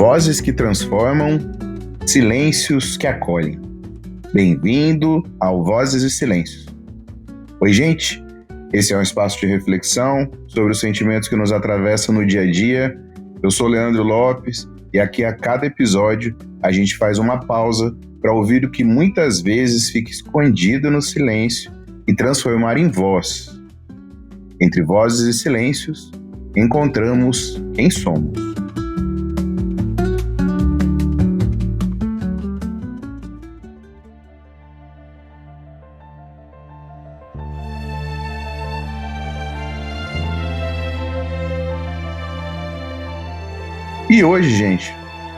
Vozes que transformam, silêncios que acolhem. Bem-vindo ao Vozes e Silêncios. Oi, gente! Esse é um espaço de reflexão sobre os sentimentos que nos atravessam no dia a dia. Eu sou Leandro Lopes e aqui a cada episódio a gente faz uma pausa para ouvir o que muitas vezes fica escondido no silêncio e transformar em voz. Entre vozes e silêncios, encontramos quem somos. E hoje, gente,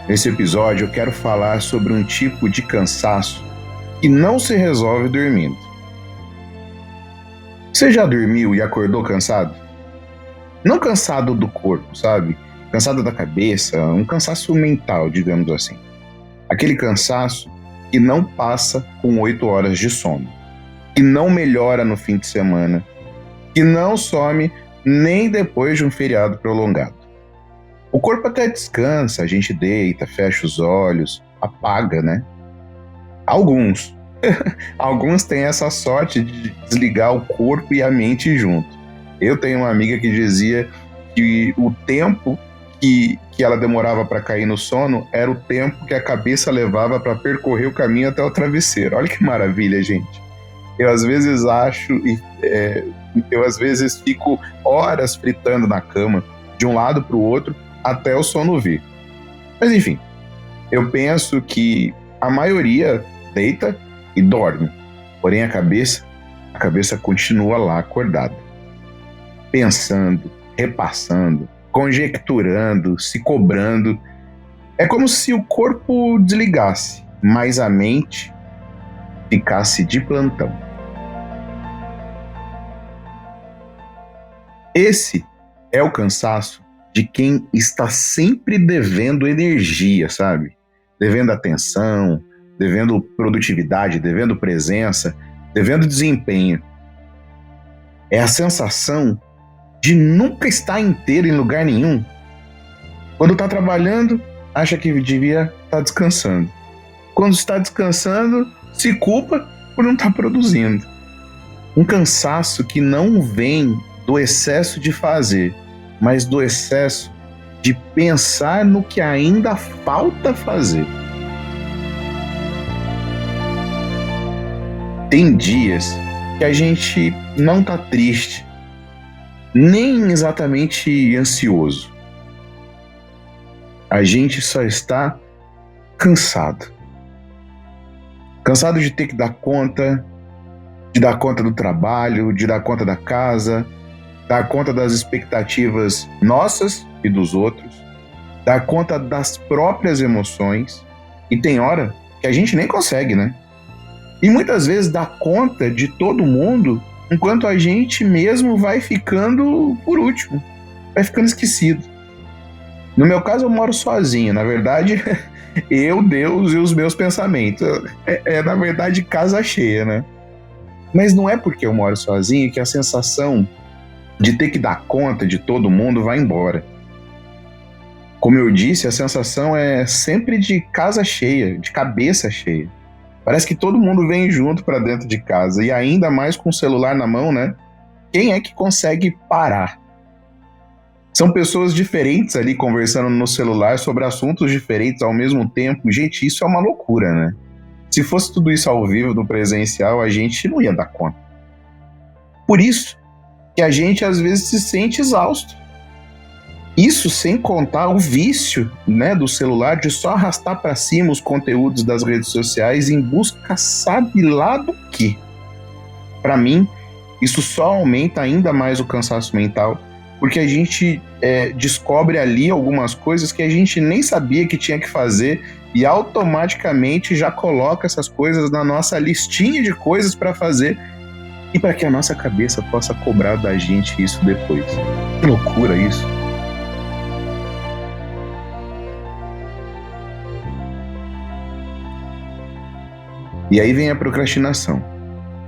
nesse episódio eu quero falar sobre um tipo de cansaço que não se resolve dormindo. Você já dormiu e acordou cansado? Não cansado do corpo, sabe? Cansado da cabeça, um cansaço mental, digamos assim. Aquele cansaço que não passa com 8 horas de sono, que não melhora no fim de semana, que não some nem depois de um feriado prolongado. O corpo até descansa, a gente deita, fecha os olhos, apaga, né? Alguns têm essa sorte de desligar o corpo e a mente junto. Eu tenho uma amiga que dizia que o tempo que ela demorava para cair no sono era o tempo que a cabeça levava para percorrer o caminho até o travesseiro. Olha que maravilha, gente. Eu às vezes fico horas fritando na cama, de um lado para o outro, até o sono vir. Mas enfim, eu penso que a maioria deita e dorme. Porém a cabeça continua lá acordada. Pensando, repassando, conjecturando, se cobrando. É como se o corpo desligasse, mas a mente ficasse de plantão. Esse é o cansaço de quem está sempre devendo energia, sabe? Devendo atenção, devendo produtividade, devendo presença, devendo desempenho. É a sensação de nunca estar inteiro em lugar nenhum. Quando está trabalhando, acha que devia estar descansando. Quando está descansando, se culpa por não estar produzindo. Um cansaço que não vem do excesso de fazer, mas do excesso de pensar no que ainda falta fazer. Tem dias que a gente não tá triste, nem exatamente ansioso. A gente só está cansado. Cansado de ter que dar conta do trabalho, de dar conta da casa, dar conta das expectativas nossas e dos outros, dar conta das próprias emoções, e tem hora que a gente nem consegue, né? E muitas vezes dar conta de todo mundo, enquanto a gente mesmo vai ficando por último, vai ficando esquecido. No meu caso, eu moro sozinho, na verdade, eu, Deus e os meus pensamentos. Na verdade, casa cheia, né? Mas não é porque eu moro sozinho que a sensação de ter que dar conta de todo mundo vai embora. Como eu disse, a sensação é sempre de casa cheia, de cabeça cheia. Parece que todo mundo vem junto para dentro de casa, e ainda mais com o celular na mão, né? Quem é que consegue parar? São pessoas diferentes ali conversando no celular sobre assuntos diferentes ao mesmo tempo. Gente, isso é uma loucura, né? Se fosse tudo isso ao vivo, no presencial, a gente não ia dar conta. Por isso que a gente às vezes se sente exausto. Isso sem contar o vício, né, do celular de só arrastar para cima os conteúdos das redes sociais em busca sabe lá do quê. Para mim, isso só aumenta ainda mais o cansaço mental, porque a gente descobre ali algumas coisas que a gente nem sabia que tinha que fazer e automaticamente já coloca essas coisas na nossa listinha de coisas para fazer, e para que a nossa cabeça possa cobrar da gente isso depois. Que loucura isso! E aí vem a procrastinação,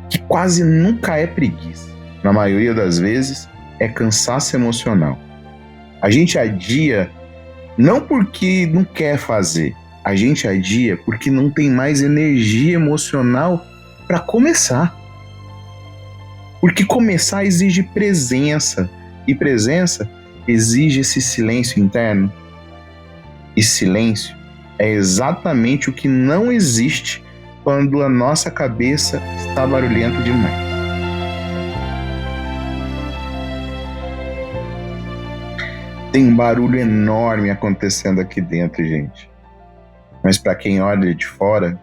que quase nunca é preguiça. Na maioria das vezes, é cansaço emocional. A gente adia Não porque não quer fazer. A gente adia porque não tem mais energia emocional para começar. Porque começar exige presença. E presença exige esse silêncio interno. E silêncio é exatamente o que não existe quando a nossa cabeça está barulhenta demais. Tem um barulho enorme acontecendo aqui dentro, gente. Mas para quem olha de fora,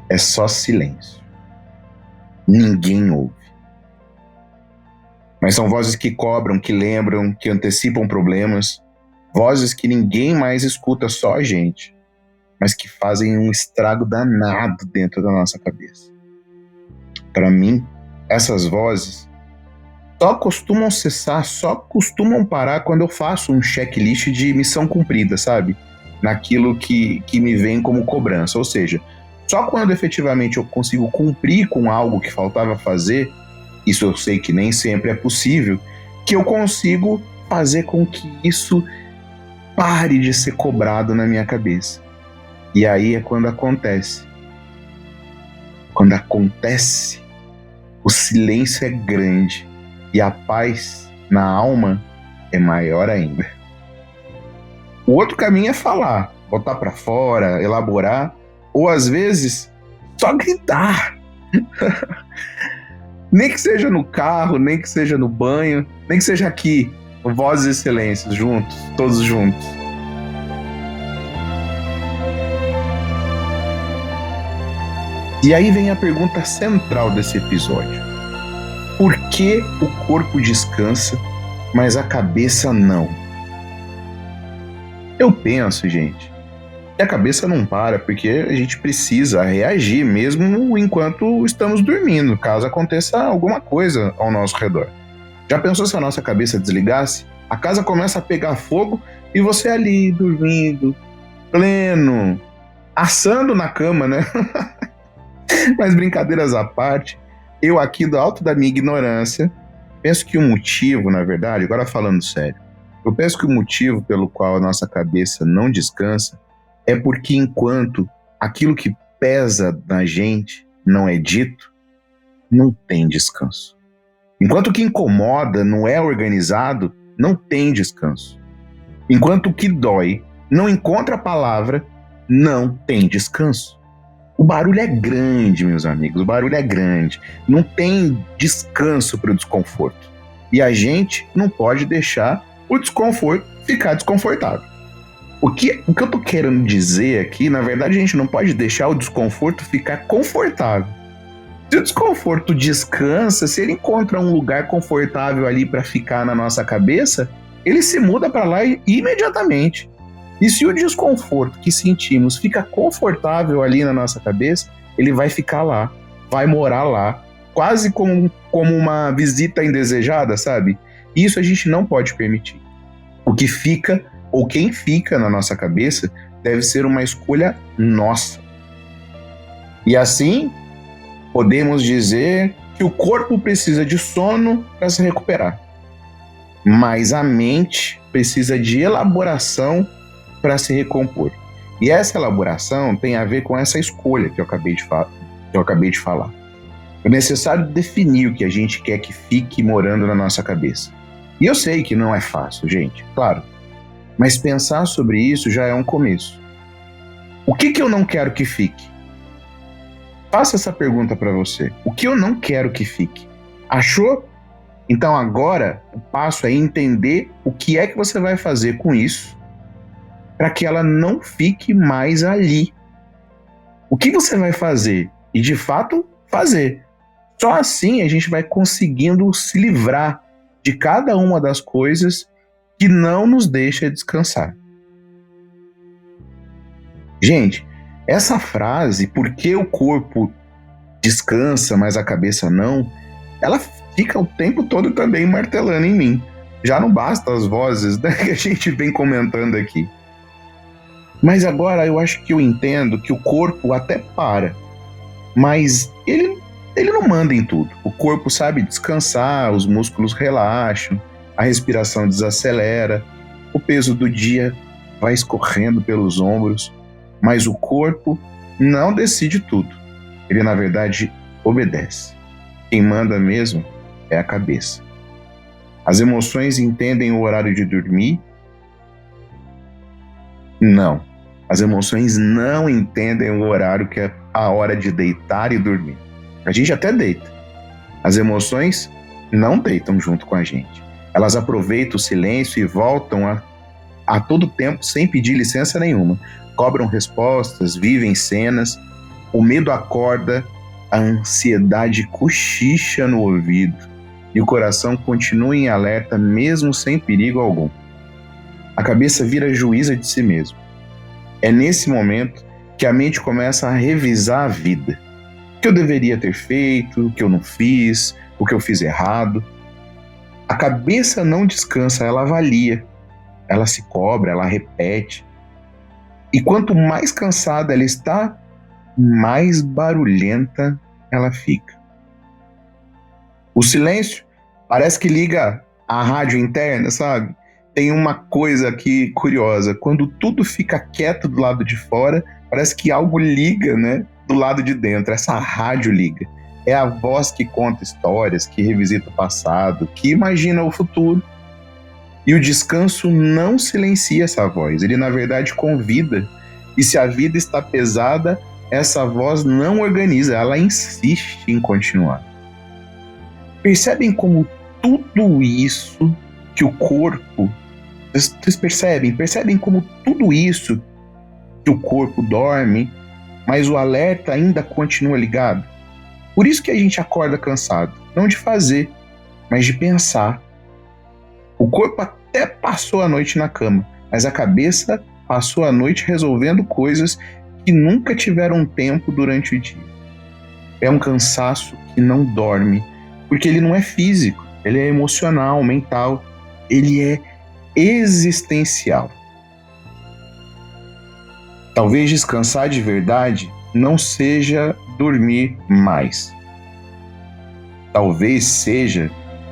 é só silêncio. Ninguém ouve. Mas são vozes que cobram, que lembram, que antecipam problemas. Vozes que ninguém mais escuta, só a gente. Mas que fazem um estrago danado dentro da nossa cabeça. Para mim, essas vozes só costumam cessar, só costumam parar quando eu faço um checklist de missão cumprida, sabe? Naquilo que me vem como cobrança. Ou seja, só quando efetivamente eu consigo cumprir com algo que faltava fazer, isso eu sei que nem sempre é possível, que eu consigo fazer com que isso pare de ser cobrado na minha cabeça. E aí é quando acontece. Quando acontece, o silêncio é grande e a paz na alma é maior ainda. O outro caminho é falar, botar pra fora, elaborar, ou às vezes só gritar. Nem que seja no carro, nem que seja no banho, nem que seja aqui, vozes e silêncios, juntos, todos juntos. E aí vem a pergunta central desse episódio. Por que o corpo descansa, mas a cabeça não? Eu penso, gente, que a cabeça não para porque a gente precisa reagir mesmo enquanto estamos dormindo, caso aconteça alguma coisa ao nosso redor. Já pensou se a nossa cabeça desligasse? A casa começa a pegar fogo e você ali, dormindo, pleno, assando na cama, né? Mas brincadeiras à parte, eu aqui do alto da minha ignorância, penso que o motivo, na verdade, agora falando sério, eu penso que o motivo pelo qual a nossa cabeça não descansa é porque enquanto aquilo que pesa na gente não é dito, não tem descanso. Enquanto o que incomoda não é organizado, não tem descanso. Enquanto o que dói não encontra a palavra, não tem descanso. O barulho é grande, meus amigos, o barulho é grande. Não tem descanso para o desconforto. E a gente não pode deixar o desconforto ficar desconfortável. O que eu tô querendo dizer aqui, na verdade, a gente não pode deixar o desconforto ficar confortável. Se o desconforto descansa, se ele encontra um lugar confortável ali para ficar na nossa cabeça, ele se muda para lá imediatamente. E se o desconforto que sentimos fica confortável ali na nossa cabeça, ele vai ficar lá, vai morar lá, quase como uma visita indesejada, sabe? Isso a gente não pode permitir. O que fica, ou quem fica na nossa cabeça, deve ser uma escolha nossa. E assim, podemos dizer que o corpo precisa de sono para se recuperar, mas a mente precisa de elaboração para se recompor. E essa elaboração tem a ver com essa escolha que eu acabei de falar. É necessário definir o que a gente quer que fique morando na nossa cabeça. E eu sei que não é fácil, gente, claro. Mas pensar sobre isso já é um começo. O que eu não quero que fique? Faça essa pergunta para você. O que eu não quero que fique? Achou? Então agora o passo é entender o que é que você vai fazer com isso para que ela não fique mais ali. O que você vai fazer? E de fato fazer. Só assim a gente vai conseguindo se livrar de cada uma das coisas que não nos deixa descansar. Gente, essa frase, por que o corpo descansa, mas a cabeça não, ela fica o tempo todo também martelando em mim. Já não basta as vozes, né, que a gente vem comentando aqui. Mas agora eu acho que eu entendo que o corpo até para, mas ele não manda em tudo. O corpo sabe descansar, os músculos relaxam, a respiração desacelera, O peso do dia vai escorrendo pelos ombros, mas o corpo não decide tudo. Ele, na verdade, obedece. Quem manda mesmo é a cabeça. As emoções entendem o horário de dormir? Não. As emoções não entendem o horário que é a hora de deitar e dormir. A gente até deita. As emoções não deitam junto com a gente. Elas aproveitam o silêncio e voltam a todo tempo sem pedir licença nenhuma. Cobram respostas, vivem cenas. O medo acorda, a ansiedade cochicha no ouvido e o coração continua em alerta mesmo sem perigo algum. A cabeça vira juíza de si mesmo. É nesse momento que a mente começa a revisar a vida. O que eu deveria ter feito, o que eu não fiz, o que eu fiz errado. A cabeça não descansa, ela avalia, ela se cobra, ela repete. E quanto mais cansada ela está, mais barulhenta ela fica. O silêncio parece que liga a rádio interna, sabe? Tem uma coisa aqui curiosa, quando tudo fica quieto do lado de fora, parece que algo liga, né, do lado de dentro, essa rádio liga. É a voz que conta histórias, que revisita o passado, que imagina o futuro. E o descanso não silencia essa voz, ele na verdade convida. E se a vida está pesada, essa voz não organiza, ela insiste em continuar. Percebem como tudo isso que o corpo... Vocês percebem como tudo isso que o corpo dorme, mas o alerta ainda continua ligado? Por isso que a gente acorda cansado, não de fazer, mas de pensar. O corpo até passou a noite na cama, mas a cabeça passou a noite resolvendo coisas que nunca tiveram tempo durante o dia. É um cansaço que não dorme, porque ele não é físico, ele é emocional, mental, ele é existencial. Talvez descansar de verdade não seja dormir mais. Talvez seja,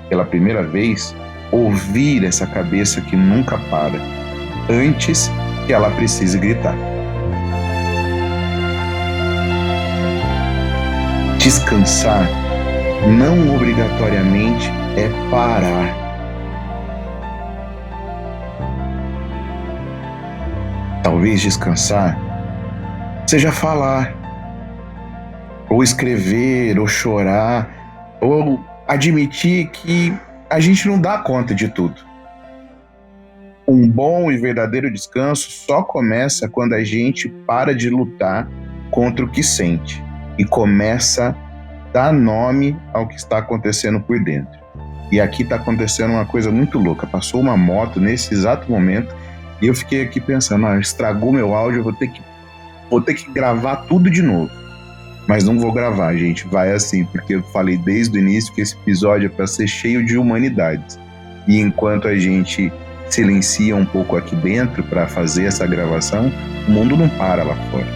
pela primeira vez, ouvir essa cabeça que nunca para, antes que ela precise gritar. Descansar não obrigatoriamente é parar. Talvez descansar seja falar, ou escrever, ou chorar, ou admitir que a gente não dá conta de tudo. Um bom e verdadeiro descanso só começa quando a gente para de lutar contra o que sente e começa a dar nome ao que está acontecendo por dentro. E aqui está acontecendo uma coisa muito louca. Passou uma moto nesse exato momento e eu fiquei aqui pensando, estragou meu áudio, eu vou ter que gravar tudo de novo. Mas não vou gravar, gente, vai assim, porque eu falei desde o início que esse episódio é para ser cheio de humanidades. E enquanto a gente silencia um pouco aqui dentro para fazer essa gravação, o mundo não para lá fora.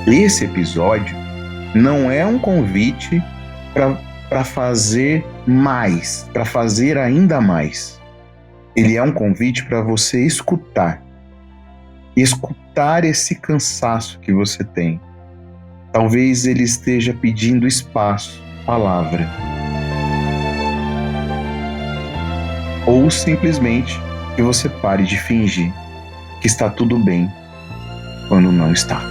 Esse episódio não é um convite para fazer mais, para fazer ainda mais. Ele é um convite para você escutar esse cansaço que você tem. Talvez ele esteja pedindo espaço, palavra. Ou simplesmente que você pare de fingir que está tudo bem quando não está.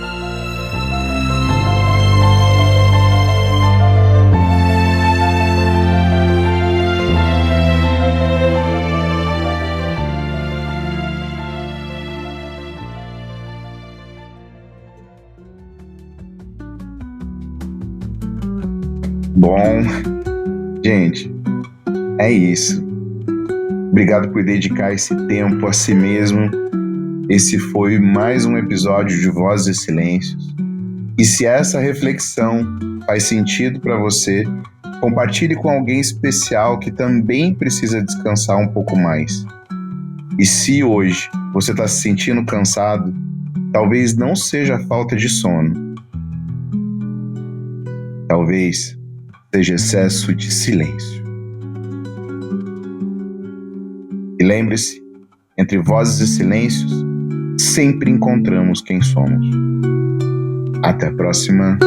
Bom, gente, é isso. Obrigado por dedicar esse tempo a si mesmo. Esse foi mais um episódio de Vozes e Silêncios. E se essa reflexão faz sentido para você, compartilhe com alguém especial que também precisa descansar um pouco mais. E se hoje você está se sentindo cansado, talvez não seja falta de sono. Talvez seja excesso de silêncio. lembre-se, entre vozes e silêncios, sempre encontramos quem somos. Até a próxima.